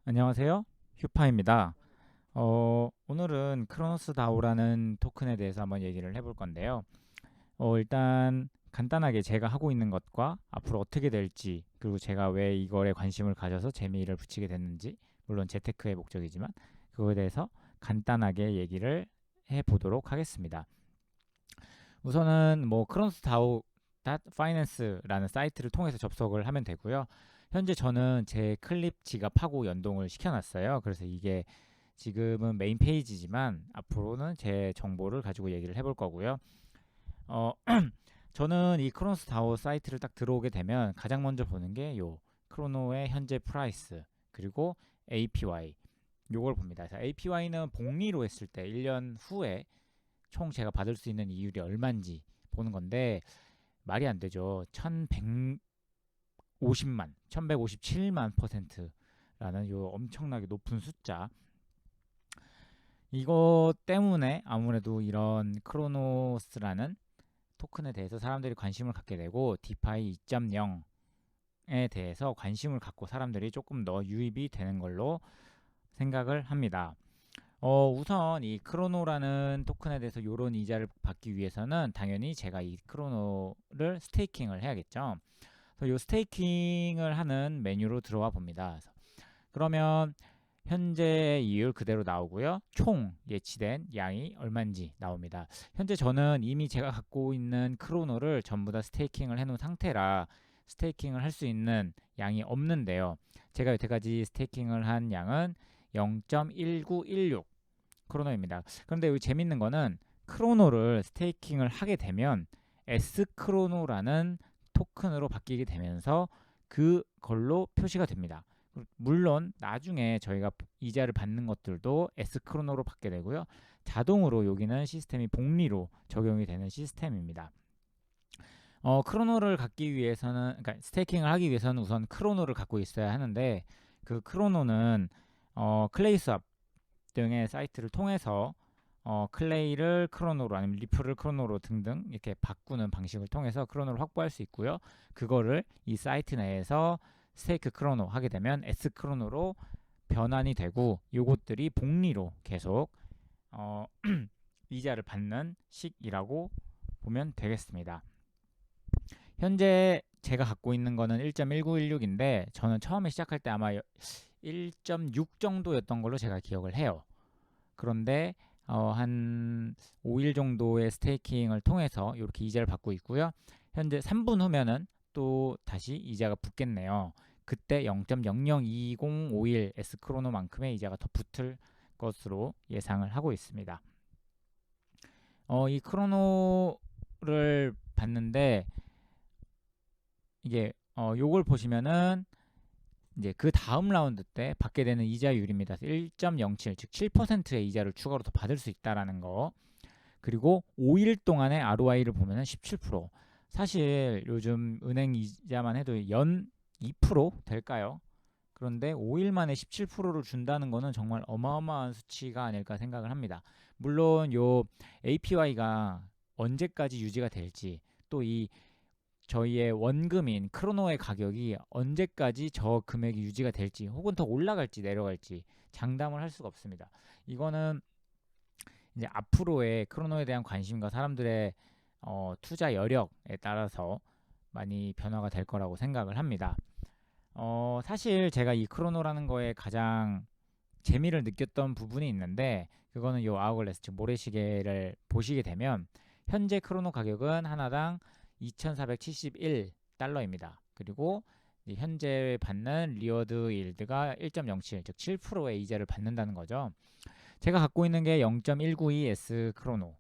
안녕하세요. 휴파입니다. 오늘은 크로노스 다오라는 토큰에 대해서 한번 얘기를 해볼 건데요. 일단 간단하게 제가 하고 있는 것과 앞으로 어떻게 될지, 그리고 제가 왜 이거에 관심을 가져서 재미를 붙이게 됐는지, 물론 재테크의 목적이지만 그거에 대해서 간단하게 얘기를 해보도록 하겠습니다. 우선은 뭐 크로노스 다오 파이낸스라는 사이트를 통해서 접속을 하면 되고요. 현재 저는 제 클립 지갑하고 연동을 시켜놨어요. 그래서 이게 지금은 메인 페이지지만 앞으로는 제 정보를 가지고 얘기를 해볼 거고요. 어, 저는 이 크로노스 다오 사이트를 딱 들어오게 되면 가장 먼저 보는 게 요 크로노의 현재 프라이스 그리고 APY 요걸 봅니다. APY는 복리로 했을 때 1년 후에 총 제가 받을 수 있는 이율이 얼마인지 보는 건데 말이 안 되죠. 1157만 퍼센트라는 요 엄청나게 높은 숫자. 이거 때문에 아무래도 이런 크로노스라는 토큰에 대해서 사람들이 관심을 갖게 되고 디파이 2.0에 대해서 관심을 갖고 사람들이 조금 더 유입이 되는 걸로 생각을 합니다. 우선 이 크로노라는 토큰에 대해서 요런 이자를 받기 위해서는 당연히 제가 이 크로노를 스테이킹을 해야겠죠. 그래서 요 스테이킹을 하는 메뉴로 들어와 봅니다. 그러면 현재 이율 그대로 나오고요. 총 예치된 양이 얼마인지 나옵니다. 현재 저는 이미 제가 갖고 있는 크로노를 전부 다 스테이킹을 해놓은 상태라 스테이킹을 할 수 있는 양이 없는데요. 제가 여태까지 스테이킹을 한 양은 0.1916 크로노입니다. 그런데 여기 재밌는 거는 크로노를 스테이킹을 하게 되면 S 크로노라는 토큰으로 바뀌게 되면서 그걸로 표시가 됩니다. 물론 나중에 저희가 이자를 받는 것들도 S 크로노로 받게 되고요. 자동으로 여기는 시스템이 복리로 적용이 되는 시스템입니다. 크로노를 갖기 위해서는, 그러니까 스테이킹을 하기 위해서는 우선 크로노를 갖고 있어야 하는데 그 크로노는 클레이스왑 등의 사이트를 통해서 클레이를 크로노로 아니면 리플을 크로노로 등등 이렇게 바꾸는 방식을 통해서 크로노를 확보할 수 있고요. 그거를 이 사이트 내에서 스테이크 크로노 하게 되면 S 크로노로 변환이 되고 요것들이 복리로 계속 어, 이자를 받는 식이라고 보면 되겠습니다. 현재 제가 갖고 있는 거는 1.1916인데 저는 처음에 시작할 때 아마 1.6 정도였던 걸로 제가 기억을 해요. 그런데 한 5일 정도의 스테이킹을 통해서 이렇게 이자를 받고 있고요. 현재 3분 후면은 또 다시 이자가 붙겠네요. 그때 0.002051 S 크로노만큼의 이자가 더 붙을 것으로 예상을 하고 있습니다. 이 크로노를 봤는데 이게 요걸 보시면은 이제 그 다음 라운드 때 받게 되는 이자율입니다. 1.07, 즉 7%의 이자를 추가로 더 받을 수 있다라는 거. 그리고 5일 동안의 ROI를 보면은 17%. 사실 요즘 은행 이자만 해도 연 2% 될까요? 그런데 5일 만에 17%를 준다는 거는 정말 어마어마한 수치가 아닐까 생각을 합니다. 물론 요 APY가 언제까지 유지가 될지 또이 저희의 원금인 크로노의 가격이 언제까지 저 금액이 유지가 될지 혹은 더 올라갈지 내려갈지 장담을 할 수가 없습니다. 이거는 이제 앞으로의 크로노에 대한 관심과 사람들의 투자 여력에 따라서 많이 변화가 될 거라고 생각을 합니다. 사실 제가 이 크로노라는 거에 가장 재미를 느꼈던 부분이 있는데 그거는 요 아우글래스 즉 모래시계를 보시게 되면 현재 크로노 가격은 하나당 2,471달러입니다. 그리고 현재 받는 리워드 일드가 1.07, 즉 7%의 이자를 받는다는 거죠. 제가 갖고 있는 게 0.192S 크로노.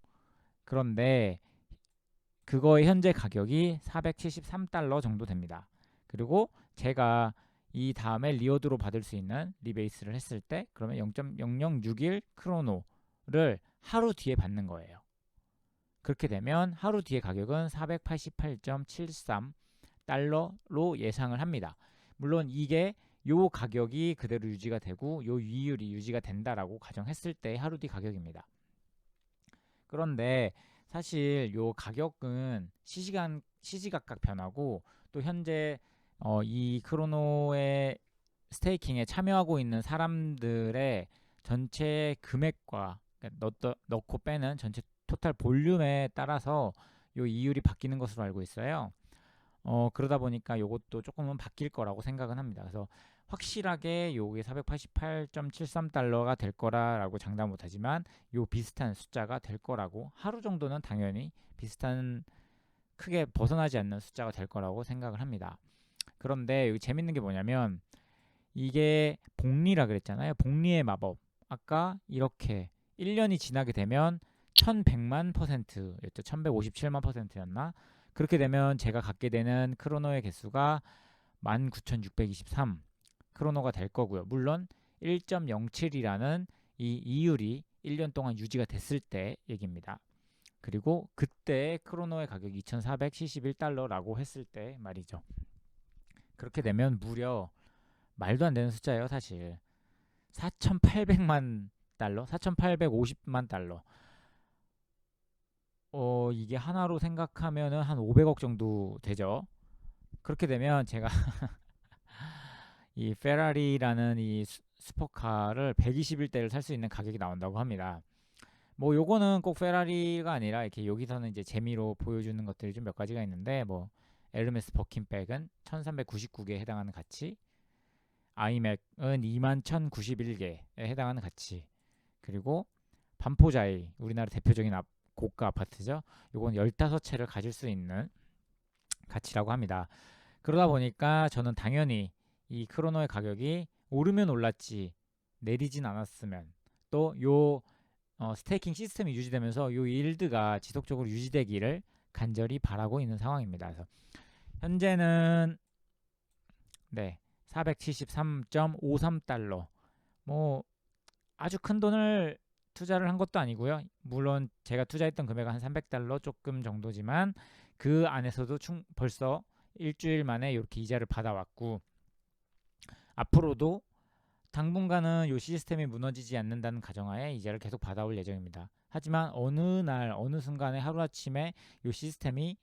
그런데 그거의 현재 가격이 473달러 정도 됩니다. 그리고 제가 이 다음에 리워드로 받을 수 있는 리베이스를 했을 때 그러면 0.0061 크로노를 하루 뒤에 받는 거예요. 그렇게 되면 하루 뒤에 가격은 488.73 달러로 예상을 합니다. 물론 이게 요 가격이 그대로 유지가 되고 요 이율이 유지가 된다라고 가정했을 때 하루 뒤 가격입니다. 그런데 사실 요 가격은 시시각각 변하고 또 현재 이 크로노의 스테이킹에 참여하고 있는 사람들의 전체 금액과 그러니까 넣고 빼는 전체 토탈 볼륨에 따라서 요 이율이 바뀌는 것으로 알고 있어요. 그러다 보니까 요것도 조금은 바뀔 거라고 생각은 합니다. 그래서 확실하게 요게 488.73달러가 될 거라고 장담 못하지만 요 비슷한 숫자가 될 거라고, 하루 정도는 당연히 비슷한, 크게 벗어나지 않는 숫자가 될 거라고 생각을 합니다. 그런데 여기 재밌는 게 뭐냐면, 이게 복리라 그랬잖아요. 복리의 마법. 아까 이렇게 1년이 지나게 되면 1100만 %였죠. 1157만 %였나? 그렇게 되면 제가 갖게 되는 크로노의 개수가 19623 크로노가 될 거고요. 물론 1.07이라는 이 이율이 1년 동안 유지가 됐을 때 얘기입니다. 그리고 그때 크로노의 가격이 2471달러라고 했을 때 말이죠. 그렇게 되면 무려 말도 안 되는 숫자예요, 사실. 4,800만 달러, 4,850만 달러. 이게 하나로 생각하면은 한 500억 정도 되죠. 그렇게 되면 제가 이 페라리라는 이 슈퍼카를 121대를 살 수 있는 가격이 나온다고 합니다. 뭐 요거는 꼭 페라리가 아니라 이렇게 여기서는 이제 재미로 보여주는 것들이 좀 몇 가지가 있는데, 뭐 에르메스 버킨백은 1399개에 해당하는 가치, 아이맥은 21,091개에 해당하는 가치, 그리고 반포자이, 우리나라 대표적인 고가 아파트죠. 요건 15채를 가질 수 있는 가치라고 합니다. 그러다 보니까 저는 당연히 이 크로노의 가격이 오르면 올랐지 내리진 않았으면, 또 요 스테이킹 시스템이 유지되면서 요 일드가 지속적으로 유지되기를 간절히 바라고 있는 상황입니다. 그래서 현재는 네, 473.53달러. 뭐 아주 큰 돈을 투자를 한 것도 아니고요. 물론 제가 투자했던 금액은 한 300달러 조금 정도지만 그 안에서도 벌써 일주일 만에 이렇게 이자를 받아왔고, 앞으로도 당분간은 이 시스템이 무너지지 않는다는 가정하에 이자를 계속 받아올 예정입니다. 하지만 어느 날 어느 순간에 하루아침에 이 시스템이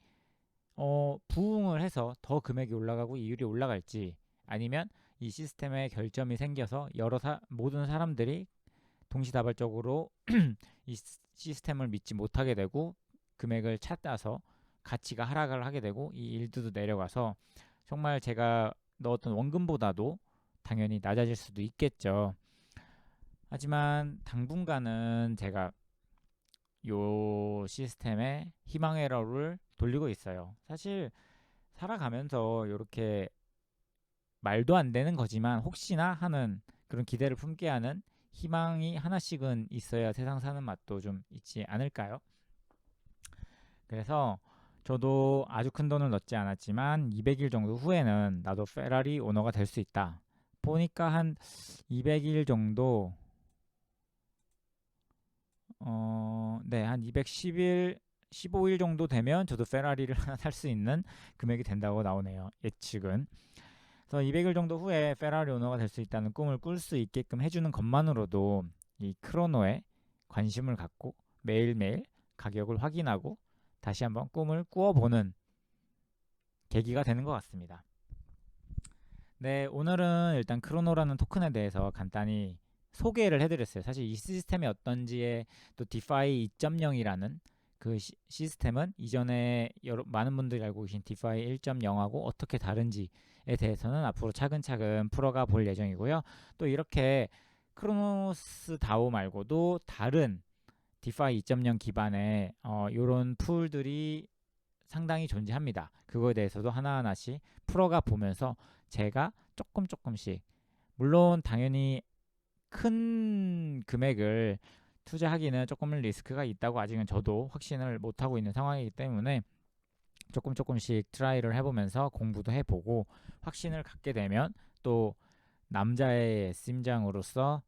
부흥을 해서 더 금액이 올라가고 이율이 올라갈지, 아니면 이 시스템에 결점이 생겨서 모든 사람들이 동시다발적으로 이 시스템을 믿지 못하게 되고 금액을 찾아서 가치가 하락을 하게 되고 이 일드도 내려가서 정말 제가 넣었던 원금보다도 당연히 낮아질 수도 있겠죠. 하지만 당분간은 제가 요 시스템에 희망 에러를 돌리고 있어요. 사실 살아가면서 이렇게 말도 안 되는 거지만 혹시나 하는 그런 기대를 품게 하는 희망이 하나씩은 있어야 세상 사는 맛도 좀 있지 않을까요? 그래서 저도 아주 큰 돈을 넣지 않았지만 200일 정도 후에는 나도 페라리 오너가 될 수 있다. 보니까 한 200일 정도, 네, 한 210일, 15일 정도 되면 저도 페라리를 하나 살 수 있는 금액이 된다고 나오네요. 예측은. 그래서 200일 정도 후에 페라리 오너가 될 수 있다는 꿈을 꿀 수 있게끔 해주는 것만으로도 이 크로노에 관심을 갖고 매일매일 가격을 확인하고 다시 한번 꿈을 꾸어보는 계기가 되는 것 같습니다. 네, 오늘은 일단 크로노라는 토큰에 대해서 간단히 소개를 해드렸어요. 사실 이 시스템이 어떤지에, 또 디파이 2.0이라는 그 시스템은 이전에 많은 분들이 알고 계신 디파이 1.0하고 어떻게 다른지에 대해서는 앞으로 차근차근 풀어가 볼 예정이고요. 또 이렇게 크로노스 다오 말고도 다른 디파이 2.0 기반의 이런 풀들이 상당히 존재합니다. 그거에 대해서도 하나하나씩 풀어가 보면서 제가 조금씩, 물론 당연히 큰 금액을 투자하기는 조금은 리스크가 있다고 아직은 저도 확신을 못하고 있는 상황이기 때문에 조금씩 트라이를 해보면서 공부도 해보고 확신을 갖게 되면 또 남자의 심장으로서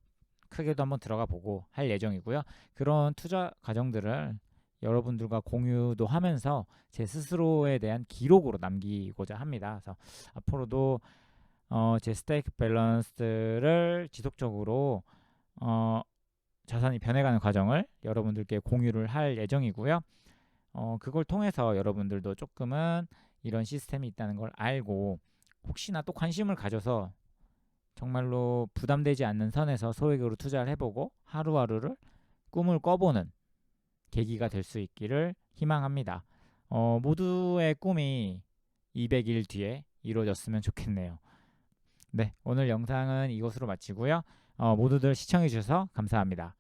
크게도 한번 들어가 보고 할 예정이고요. 그런 투자 과정들을 여러분들과 공유도 하면서 제 스스로에 대한 기록으로 남기고자 합니다. 그래서 앞으로도 제 스테이크 밸런스를 지속적으로 자산이 변해가는 과정을 여러분들께 공유를 할 예정이고요. 그걸 통해서 여러분들도 조금은 이런 시스템이 있다는 걸 알고 혹시나 또 관심을 가져서 정말로 부담되지 않는 선에서 소액으로 투자를 해보고 하루하루를 꿈을 꿔보는 계기가 될 수 있기를 희망합니다. 모두의 꿈이 200일 뒤에 이루어졌으면 좋겠네요. 네, 오늘 영상은 이것으로 마치고요. 모두들 시청해주셔서 감사합니다.